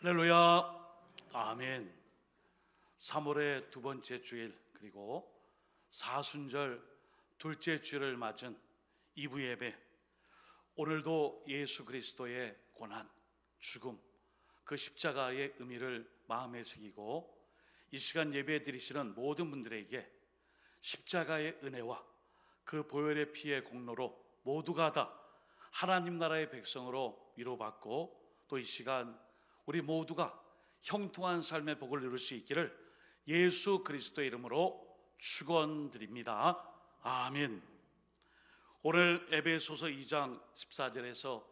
할렐루야. 아멘. 3월의 두 번째 주일, 그리고 사순절 둘째 주일을 맞은 2부 예배, 오늘도 예수 그리스도의 고난, 죽음, 그 십자가의 의미를 마음에 새기고 이 시간 예배 드리시는 모든 분들에게 십자가의 은혜와 그 보혈의 피의 공로로 모두가 다 하나님 나라의 백성으로 위로받고, 또 이 시간 우리 모두가 형통한 삶의 복을 누릴 수 있기를 예수 그리스도의 이름으로 축원드립니다. 아멘. 오늘 에베소서 2장 14절에서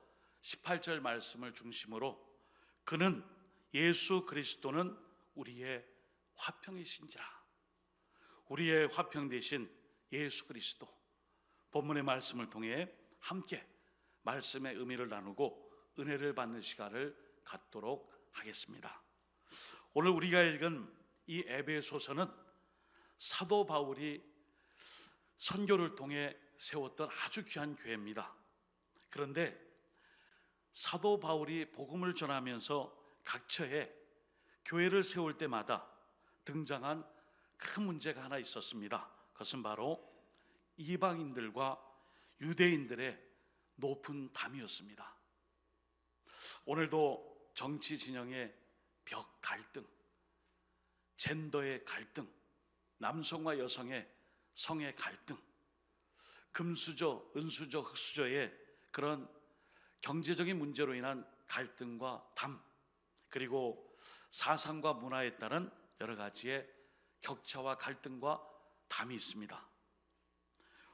18절 말씀을 중심으로 그는 예수 그리스도는 우리의 화평이신지라, 우리의 화평 되신 예수 그리스도, 본문의 말씀을 통해 함께 말씀의 의미를 나누고 은혜를 받는 시간을 갖도록 하겠습니다. 오늘 우리가 읽은 이 에베소서는 사도 바울이 선교를 통해 세웠던 아주 귀한 교회입니다. 그런데 사도 바울이 복음을 전하면서 각처에 교회를 세울 때마다 등장한 큰 문제가 하나 있었습니다. 그것은 바로 이방인들과 유대인들의 높은 담이었습니다. 오늘도 정치 진영의 벽 갈등, 젠더의 갈등, 남성과 여성의 성의 갈등, 금수저, 은수저, 흑수저의 그런 경제적인 문제로 인한 갈등과 담, 그리고 사상과 문화에 따른 여러 가지의 격차와 갈등과 담이 있습니다.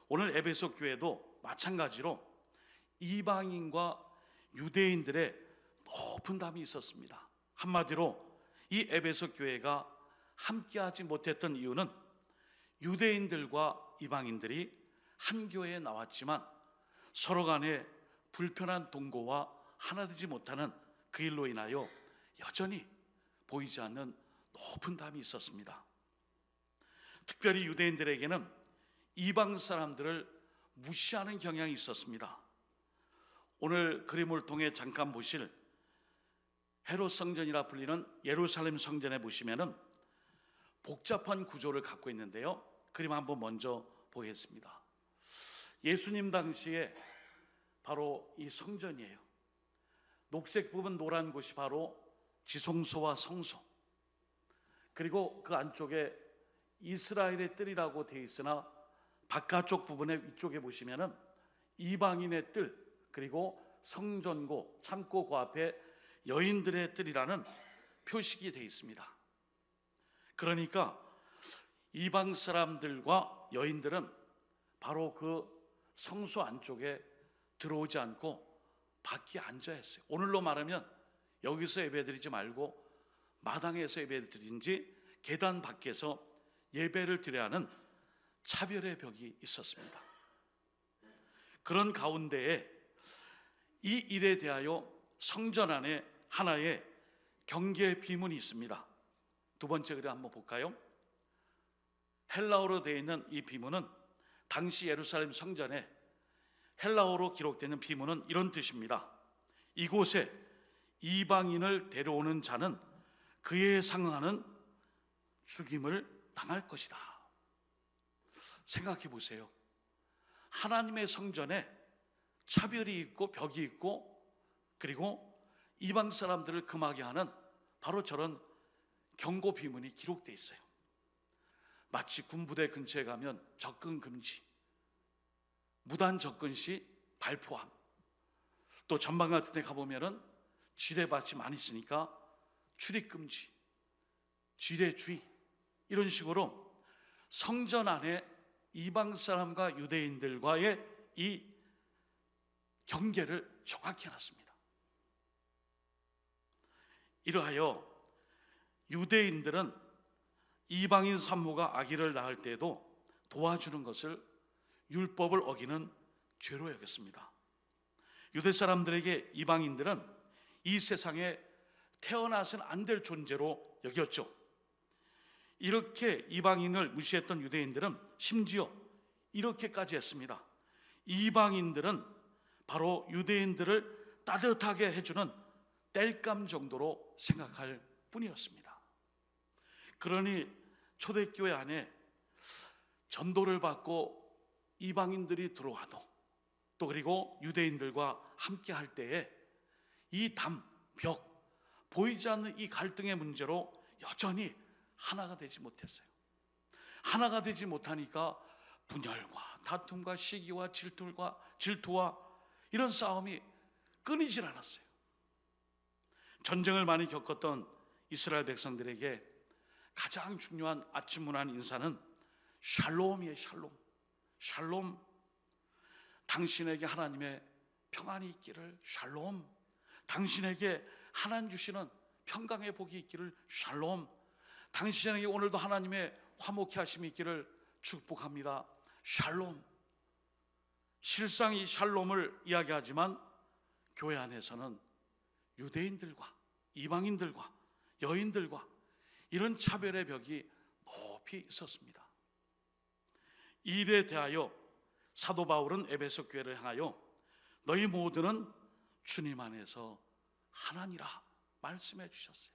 오늘 에베소 교회도 마찬가지로 이방인과 유대인들의 높은 담이 있었습니다. 한마디로 이 에베소 교회가 함께하지 못했던 이유는 유대인들과 이방인들이 한 교회에 나왔지만 서로 간에 불편한 동거와 하나 되지 못하는 그 일로 인하여 여전히 보이지 않는 높은 담이 있었습니다. 특별히 유대인들에게는 이방 사람들을 무시하는 경향이 있었습니다. 오늘 그림을 통해 잠깐 보실 헤롯 성전이라 불리는 예루살렘 성전에 보시면은 복잡한 구조를 갖고 있는데요, 그림 한번 먼저 보겠습니다. 예수님 당시에 바로 이 성전이에요. 녹색 부분 노란 곳이 바로 지성소와 성소, 그리고 그 안쪽에 이스라엘의 뜰이라고 되어 있으나 바깥쪽 부분에 위쪽에 보시면은 이방인의 뜰, 그리고 성전고, 창고 그 앞에 여인들의 뜰이라는 표식이 되어 있습니다. 그러니까 이방 사람들과 여인들은 바로 그 성소 안쪽에 들어오지 않고 밖에 앉아야 했어요. 오늘로 말하면 여기서 예배드리지 말고 마당에서 예배드리든지 계단 밖에서 예배를 드려야 하는 차별의 벽이 있었습니다. 그런 가운데에 이 일에 대하여 성전 안에 하나의 경계 비문이 있습니다. 두 번째 그림 한번 볼까요? 헬라어로 되어 있는 이 비문은 당시 예루살렘 성전에 헬라어로 기록되는 비문은 이런 뜻입니다. 이곳에 이방인을 데려오는 자는 그에 상응하는 죽임을 당할 것이다. 생각해 보세요. 하나님의 성전에 차별이 있고 벽이 있고, 그리고 이방 사람들을 금하게 하는 바로 저런 경고 비문이 기록되어 있어요. 마치 군부대 근처에 가면 접근 금지, 무단 접근 시 발포함, 또 전방 같은 데 가보면은 지뢰밭이 많이 있으니까 출입 금지, 지뢰주의, 이런 식으로 성전 안에 이방 사람과 유대인들과의 이 경계를 정확히 해놨습니다. 이러하여 유대인들은 이방인 산모가 아기를 낳을 때에도 도와주는 것을 율법을 어기는 죄로 여겼습니다. 유대 사람들에게 이방인들은 이 세상에 태어나서는 안 될 존재로 여겼죠. 이렇게 이방인을 무시했던 유대인들은 심지어 이렇게까지 했습니다. 이방인들은 바로 유대인들을 따뜻하게 해주는 땔감 정도로 생각할 뿐이었습니다. 그러니 초대교회 안에 전도를 받고 이방인들이 들어와도 또 그리고 유대인들과 함께 할 때에 이 담, 벽, 보이지 않는 이 갈등의 문제로 여전히 하나가 되지 못했어요. 하나가 되지 못하니까 분열과 다툼과 시기와 질투와 이런 싸움이 끊이질 않았어요. 전쟁을 많이 겪었던 이스라엘 백성들에게 가장 중요한 아침 문안 인사는 샬롬이에요. 샬롬. 당신에게 하나님의 평안이 있기를 샬롬. 당신에게 하나님 주시는 평강의 복이 있기를 샬롬. 당신에게 오늘도 하나님의 화목케 하심이 있기를 축복합니다. 샬롬. 실상 이 샬롬을 이야기하지만 교회 안에서는 유대인들과 이방인들과 여인들과 이런 차별의 벽이 높이 있었습니다. 이 일에 대하여 사도 바울은 에베소 교회를 향하여 너희 모두는 주님 안에서 하나니라 말씀해 주셨어요.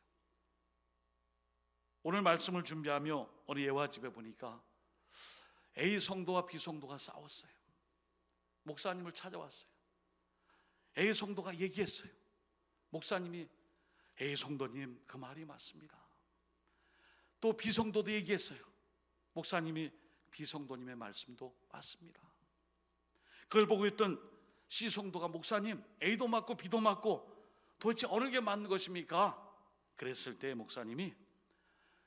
오늘 말씀을 준비하며 어느 예화 집에 보니까 A 성도와 B 성도가 싸웠어요. 목사님을 찾아왔어요. A 성도가 얘기했어요. 목사님이 A 성도님 그 말이 맞습니다. 또 B 성도도 얘기했어요. 목사님이 B 성도님의 말씀도 맞습니다. 그걸 보고 있던 C 성도가 목사님 A도 맞고 B도 맞고 도대체 어느 게 맞는 것입니까? 그랬을 때 목사님이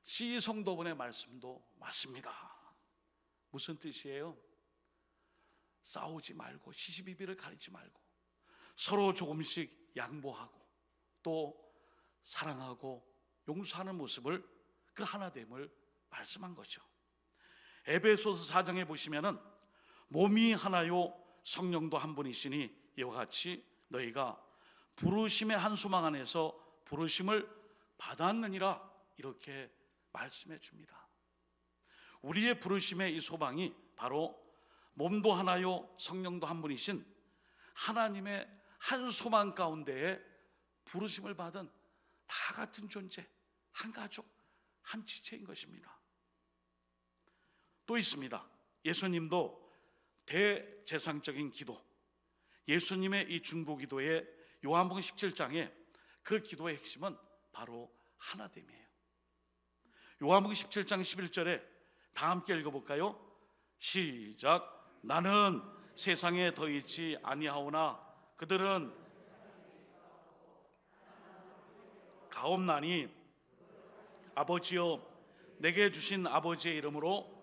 C 성도분의 말씀도 맞습니다. 무슨 뜻이에요? 싸우지 말고 시시비비를 가리지 말고 서로 조금씩 양보하고 또 사랑하고 용서하는 모습을 그 하나됨을 말씀한 거죠. 에베소서 4장에 보시면은 몸이 하나요 성령도 한 분이시니 이와 같이 너희가 부르심의 한 소망 안에서 부르심을 받았느니라 이렇게 말씀해 줍니다. 우리의 부르심의 이 소망이 바로 몸도 하나요 성령도 한 분이신 하나님의 한 소망 가운데에 부르심을 받은 다 같은 존재, 한 가족, 한 지체인 것입니다. 또 있습니다. 예수님도 대제상적인 기도, 예수님의 이 중보기도의 요한복음 17장에 그 기도의 핵심은 바로 하나됨이에요. 요한복음 17장 11절에 다 함께 읽어볼까요? 시작. 나는 세상에 더 있지 아니하오나 그들은 가옵나니 아버지여 내게 주신 아버지의 이름으로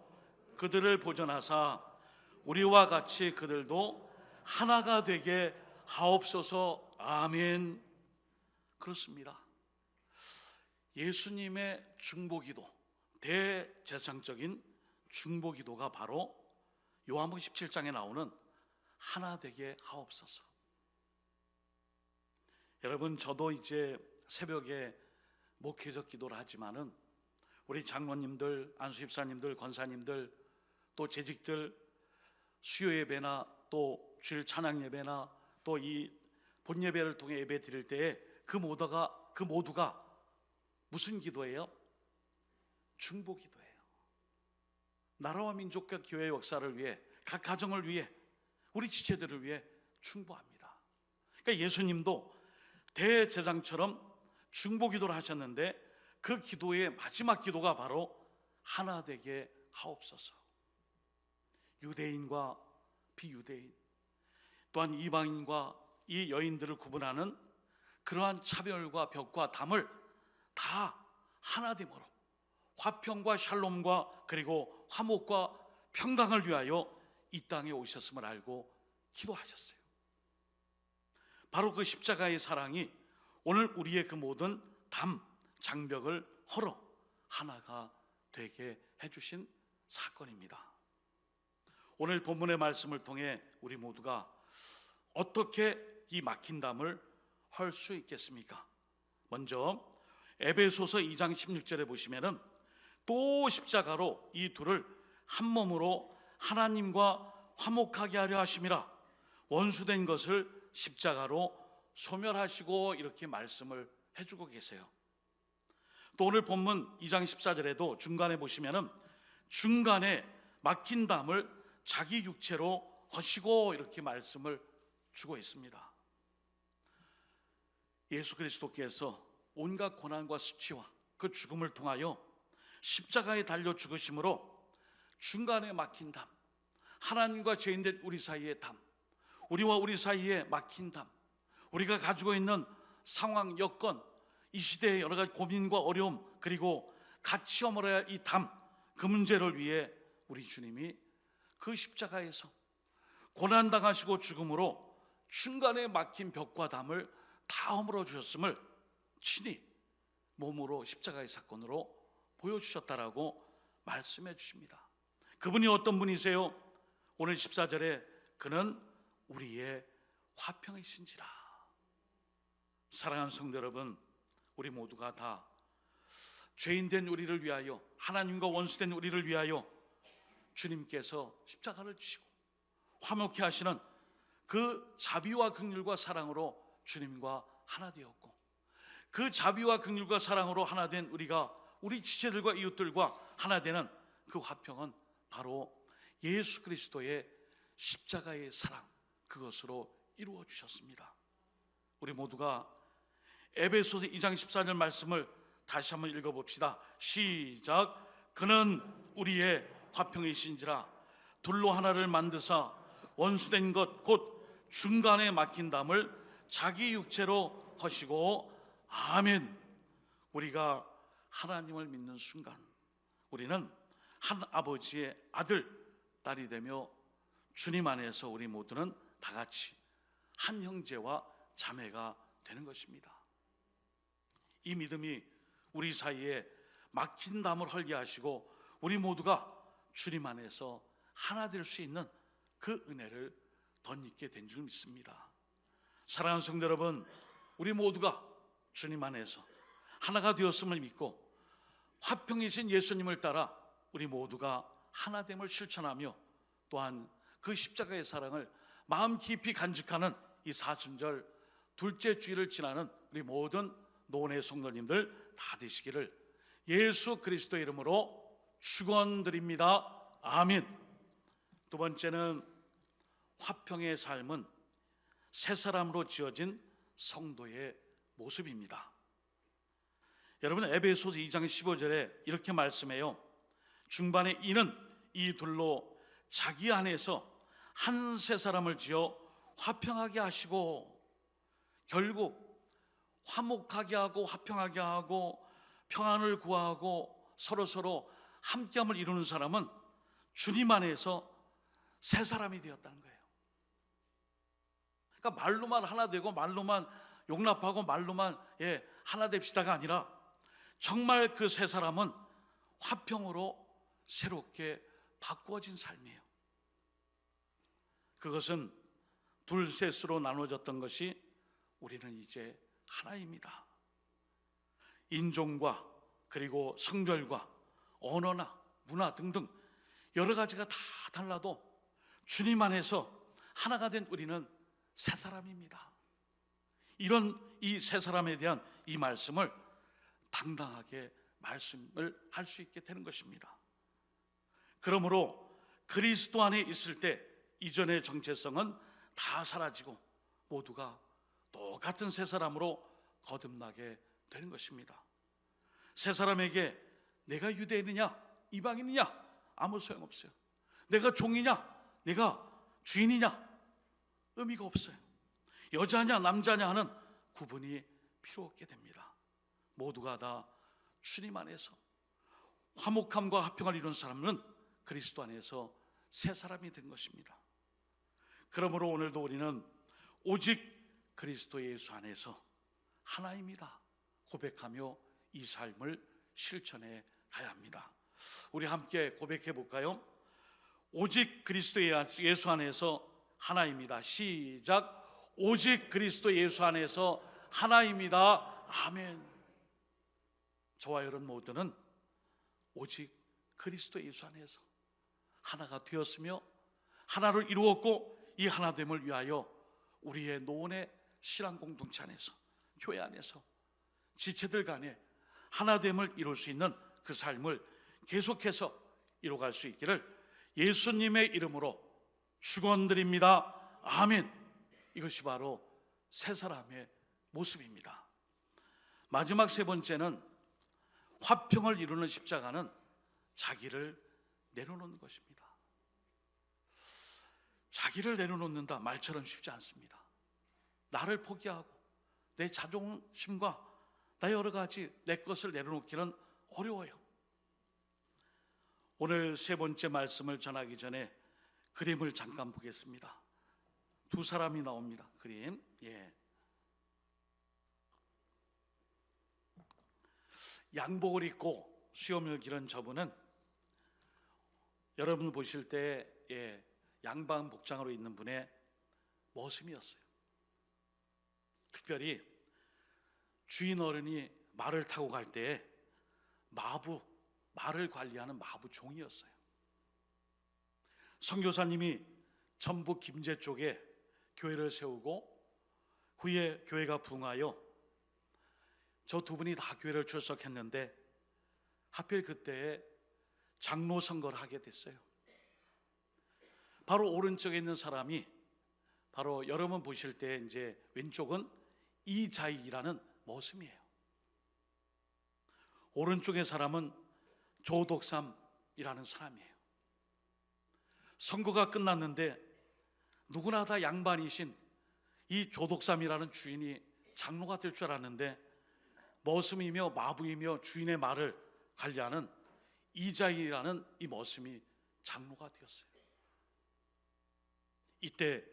그들을 보존하사 우리와 같이 그들도 하나가 되게 하옵소서. 아멘. 그렇습니다. 예수님의 중보기도, 대제상적인 중보기도가 바로 요한복음 17장에 나오는 하나 되게 하옵소서. 여러분, 저도 이제 새벽에 목회적 기도를 하지만은 우리 장로님들, 안수집사님들, 권사님들, 또 재직들 수요 예배나 또 주일 찬양 예배나 또 이 본예배를 통해 예배 드릴 때에 그 모두가 무슨 기도예요? 중보 기도예요. 나라와 민족과 교회의 역사를 위해, 각 가정을 위해, 우리 지체들을 위해 중보합니다. 그러니까 예수님도 대제사장처럼 중보 기도를 하셨는데 그 기도의 마지막 기도가 바로 하나 되게 하옵소서. 유대인과 비유대인, 또한 이방인과 이 여인들을 구분하는 그러한 차별과 벽과 담을 다 하나됨으로 화평과 샬롬과 그리고 화목과 평강을 위하여 이 땅에 오셨음을 알고 기도하셨어요. 바로 그 십자가의 사랑이 오늘 우리의 그 모든 담, 장벽을 헐어 하나가 되게 해주신 사건입니다. 오늘 본문의 말씀을 통해 우리 모두가 어떻게 이 막힌 담을 헐 수 있겠습니까? 먼저 에베소서 2장 16절에 보시면은 또 십자가로 이 둘을 한 몸으로 하나님과 화목하게 하려 하심이라 원수된 것을 십자가로 소멸하시고 이렇게 말씀을 해주고 계세요. 또 오늘 본문 2장 14절에도 중간에 보시면은 중간에 막힌 담을 자기 육체로 허시고 이렇게 말씀을 주고 있습니다. 예수 그리스도께서 온갖 고난과 수치와 그 죽음을 통하여 십자가에 달려 죽으심으로 중간에 막힌 담, 하나님과 죄인된 우리 사이의 담, 우리와 우리 사이에 막힌 담, 우리가 가지고 있는 상황, 여건, 이 시대의 여러 가지 고민과 어려움, 그리고 같이 어머러야 할 이 담, 그 문제를 위해 우리 주님이 그 십자가에서 고난당하시고 죽음으로 중간에 막힌 벽과 담을 다 허물어 주셨음을 친히 몸으로 십자가의 사건으로 보여주셨다라고 말씀해 주십니다. 그분이 어떤 분이세요? 오늘 14절에 그는 우리의 화평이신지라. 사랑하는 성도 여러분, 우리 모두가 다 죄인된 우리를 위하여, 하나님과 원수된 우리를 위하여 주님께서 십자가를 지시고 화목케 하시는 그 자비와 긍휼과 사랑으로 주님과 하나 되었고, 그 자비와 긍휼과 사랑으로 하나 된 우리가 우리 지체들과 이웃들과 하나 되는 그 화평은 바로 예수 그리스도의 십자가의 사랑, 그것으로 이루어 주셨습니다. 우리 모두가 에베소서 2장 14절 말씀을 다시 한번 읽어봅시다. 시작. 그는 우리의 화평이신지라. 둘로 하나를 만드사 원수된 것 곧 중간에 막힌 담을 자기 육체로 허시고. 아멘. 우리가 하나님을 믿는 순간 우리는 한 아버지의 아들, 딸이 되며 주님 안에서 우리 모두는 다 같이 한 형제와 자매가 되는 것입니다. 이 믿음이 우리 사이에 막힌 담을 헐게 하시고 우리 모두가 주님 안에서 하나 될 수 있는 그 은혜를 덧입게 된 줄 믿습니다. 사랑하는 성도 여러분, 우리 모두가 주님 안에서 하나가 되었음을 믿고 화평이신 예수님을 따라 우리 모두가 하나됨을 실천하며 또한 그 십자가의 사랑을 마음 깊이 간직하는 이 사순절 둘째 주일을 지나는 우리 모든 노원의 성도님들 다 되시기를 예수 그리스도의 이름으로 축원드립니다. 아멘. 두 번째는 화평의 삶은 새 사람으로 지어진 성도의 모습입니다. 여러분, 에베소서 2장 15절에 이렇게 말씀해요. 중반에 이는 이 둘로 자기 안에서 한 새 사람을 지어 화평하게 하시고, 결국 화목하게 하고 화평하게 하고 평안을 구하고 서로 함께함을 이루는 사람은 주님 안에서 새 사람이 되었다는 거예요. 그러니까 말로만 하나 되고 말로만 용납하고 말로만 하나 됩시다가 아니라 정말 그 새 사람은 화평으로 새롭게 바꾸어진 삶이에요. 그것은 둘셋으로 나눠졌던 것이 우리는 이제 하나입니다. 인종과 그리고 성별과 언어나 문화 등등 여러 가지가 다 달라도 주님 안에서 하나가 된 우리는 새 사람입니다. 이런 이 새 사람에 대한 이 말씀을 당당하게 말씀을 할 수 있게 되는 것입니다. 그러므로 그리스도 안에 있을 때 이전의 정체성은 다 사라지고 모두가 똑같은 새 사람으로 거듭나게 되는 것입니다. 새 사람에게 내가 유대인이냐 이방인이냐 아무 소용없어요. 내가 종이냐 내가 주인이냐 의미가 없어요. 여자냐 남자냐 하는 구분이 필요 없게 됩니다. 모두가 다 주님 안에서 화목함과 화평을 이룬 사람은 그리스도 안에서 새 사람이 된 것입니다. 그러므로 오늘도 우리는 오직 그리스도 예수 안에서 하나입니다 고백하며 이 삶을 실천해 가야 합니다. 우리 함께 고백해 볼까요? 오직 그리스도 예수 안에서 하나입니다. 시작. 오직 그리스도 예수 안에서 하나입니다. 아멘. 저와 여러분 모두는 오직 그리스도 예수 안에서 하나가 되었으며 하나로 이루었고 이 하나됨을 위하여 우리의 노원의 신앙 공동체 안에서 교회 안에서 지체들 간에 하나됨을 이룰 수 있는 그 삶을 계속해서 이뤄갈 수 있기를 예수님의 이름으로 축원드립니다. 아멘. 이것이 바로 새 사람의 모습입니다. 마지막 세 번째는 화평을 이루는 십자가는 자기를 내려놓는 것입니다. 자기를 내려놓는다 말처럼 쉽지 않습니다. 나를 포기하고 내 자존심과 나의 여러 가지 내 것을 내려놓기는 어려워요. 오늘 세 번째 말씀을 전하기 전에 그림을 잠깐 보겠습니다. 두 사람이 나옵니다. 그림. 양복을 입고 수염을 기른 저분은 여러분 보실 때 양반 복장으로 있는 분의 모습이었어요. 특별히 주인 어른이 말을 타고 갈 때 말을 관리하는 마부 종이었어요. 선교사님이 전북 김제 쪽에 교회를 세우고 후에 교회가 붕하여 저 두 분이 다 교회를 출석했는데 하필 그때에 장로 선거를 하게 됐어요. 바로 오른쪽에 있는 사람이 바로 여러분 보실 때 이제 왼쪽은 이자익이라는 모습이에요. 오른쪽의 사람은 조독삼이라는 사람이에요. 선거가 끝났는데 누구나 다 양반이신 이 조독삼이라는 주인이 장로가 될 줄 알았는데 머슴이며 마부이며 주인의 말을 관리하는 이자익이라는 이 머슴이 장로가 되었어요. 이때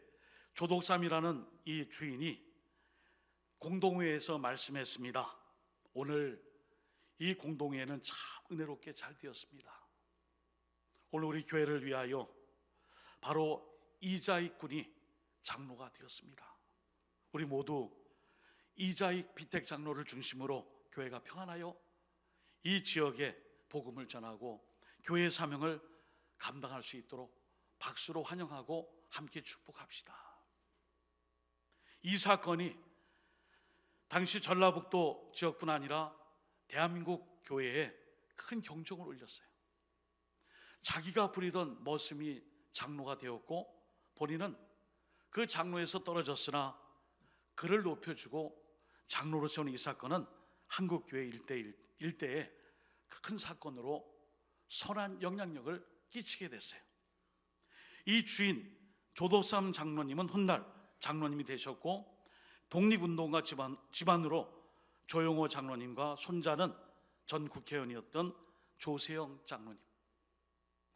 조독삼이라는 이 주인이 공동회에서 말씀했습니다. 오늘 이 공동회는 참 은혜롭게 잘 되었습니다. 오늘 우리 교회를 위하여 바로 이자익 군이 장로가 되었습니다. 우리 모두 이자익 비택 장로를 중심으로 교회가 평안하여 이 지역에 복음을 전하고 교회의 사명을 감당할 수 있도록 박수로 환영하고 함께 축복합시다. 이 사건이 당시 전라북도 지역뿐 아니라 대한민국 교회에 큰 경종을 울렸어요. 자기가 부리던 머슴이 장로가 되었고 본인은 그 장로에서 떨어졌으나 그를 높여주고 장로로 세운 이 사건은 한국교회 일대에 큰 사건으로 선한 영향력을 끼치게 됐어요. 이 주인 조독삼 장로님은 훗날 장로님이 되셨고 독립운동가 집안으로 조용호 장로님과 손자는 전 국회의원이었던 조세영 장로님,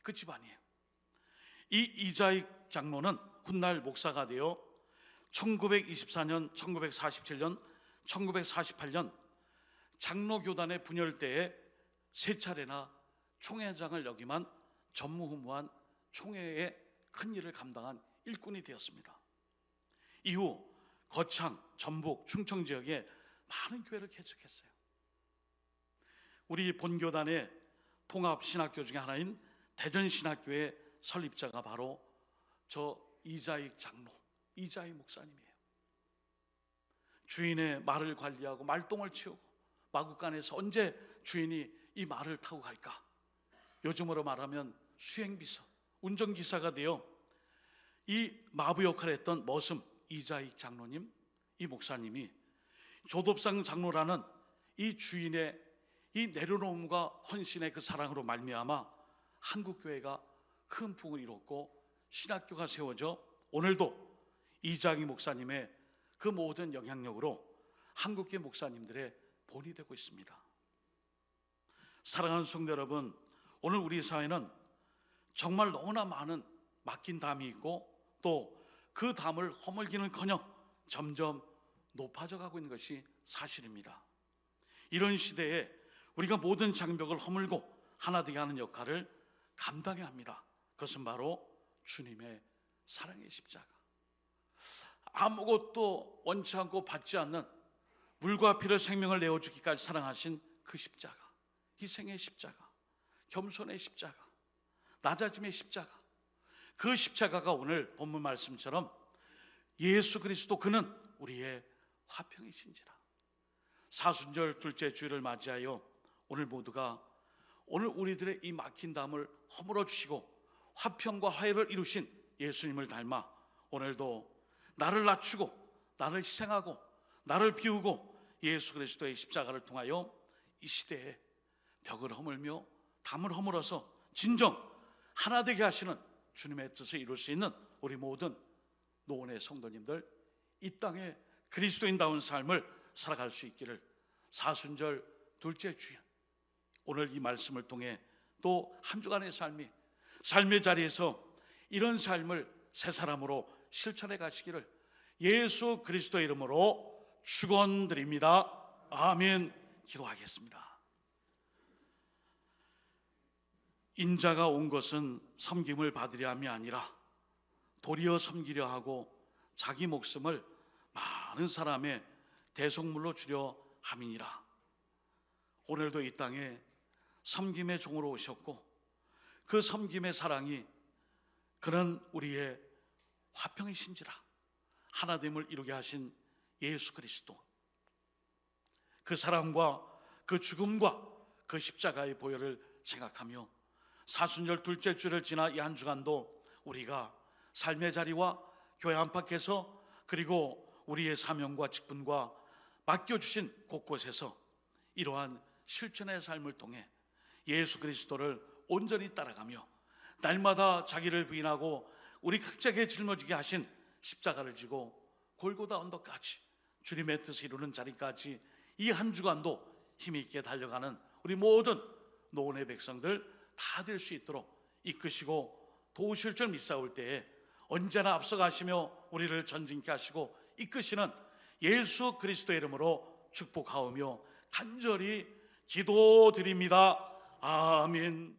그 집안이에요. 이 이자익 장로는 훗날 목사가 되어 1924년, 1947년, 1948년 장로교단의 분열 때에 세 차례나 총회장을 역임한 전무후무한 총회의 큰 일을 감당한 일꾼이 되었습니다. 이후 거창, 전북, 충청 지역에 많은 교회를 개척했어요. 우리 본교단의 통합신학교 중에 하나인 대전신학교의 설립자가 바로 저 이자익 장로, 이자익 목사님이에요. 주인의 말을 관리하고 말똥을 치우고 마구간에서 언제 주인이 이 말을 타고 갈까? 요즘으로 말하면 수행비서, 운전기사가 되어 이 마부 역할을 했던 머슴 이자익 장로님, 이 목사님이 조독삼 장로라는 이 주인의 이 내려놓음과 헌신의 그 사랑으로 말미암아 한국교회가 큰 풍을 이뤘고 신학교가 세워져 오늘도 이자익 목사님의 그 모든 영향력으로 한국교회 목사님들의 본이 되고 있습니다. 사랑하는 성도 여러분, 오늘 우리 사회는 정말 너무나 많은 맡긴 담이 있고 또 그 담을 허물기는커녕 점점 높아져 가고 있는 것이 사실입니다. 이런 시대에 우리가 모든 장벽을 허물고 하나 되게 하는 역할을 감당해야 합니다. 그것은 바로 주님의 사랑의 십자가. 아무것도 원치 않고 받지 않는 물과 피를 생명을 내어주기까지 사랑하신 그 십자가, 희생의 십자가, 겸손의 십자가, 낮아짐의 십자가, 그 십자가가 오늘 본문 말씀처럼 예수 그리스도 그는 우리의 화평이신지라. 사순절 둘째 주일을 맞이하여 오늘 모두가 오늘 우리들의 이 막힌 담을 허물어 주시고 화평과 화해를 이루신 예수님을 닮아 오늘도 나를 낮추고 나를 희생하고 나를 비우고 예수 그리스도의 십자가를 통하여 이 시대에 벽을 허물며 담을 허물어서 진정 하나 되게 하시는 주님의 뜻을 이룰 수 있는 우리 모든 노원의 성도님들, 이 땅에 그리스도인다운 삶을 살아갈 수 있기를 사순절 둘째 주일 오늘 이 말씀을 통해 또 한 주간의 삶의 자리에서 이런 삶을 새 사람으로 실천해 가시기를 예수 그리스도의 이름으로 축원드립니다. 아멘. 기도하겠습니다. 인자가 온 것은 섬김을 받으려 함이 아니라 도리어 섬기려 하고 자기 목숨을 많은 사람의 대속물로 주려 함이니라. 오늘도 이 땅에 섬김의 종으로 오셨고 그 섬김의 사랑이 그는 우리의 화평이신지라 하나됨을 이루게 하신 예수 그리스도, 그 사랑과 그 죽음과 그 십자가의 보혈을 생각하며 사순절 둘째 주를 지나 이 한 주간도 우리가 삶의 자리와 교회 안팎에서 그리고 우리의 사명과 직분과 맡겨주신 곳곳에서 이러한 실천의 삶을 통해 예수 그리스도를 온전히 따라가며 날마다 자기를 부인하고 우리 각자에게 짊어지게 하신 십자가를 지고 골고다 언덕까지 주님의 뜻을 이루는 자리까지 이 한 주간도 힘이 있게 달려가는 우리 모든 노원의 백성들 다 될 수 있도록 이끄시고 도우실 줄 믿사올 때에 언제나 앞서가시며 우리를 전진케 하시고 이끄시는 예수 그리스도의 이름으로 축복하오며 간절히 기도드립니다. 아멘.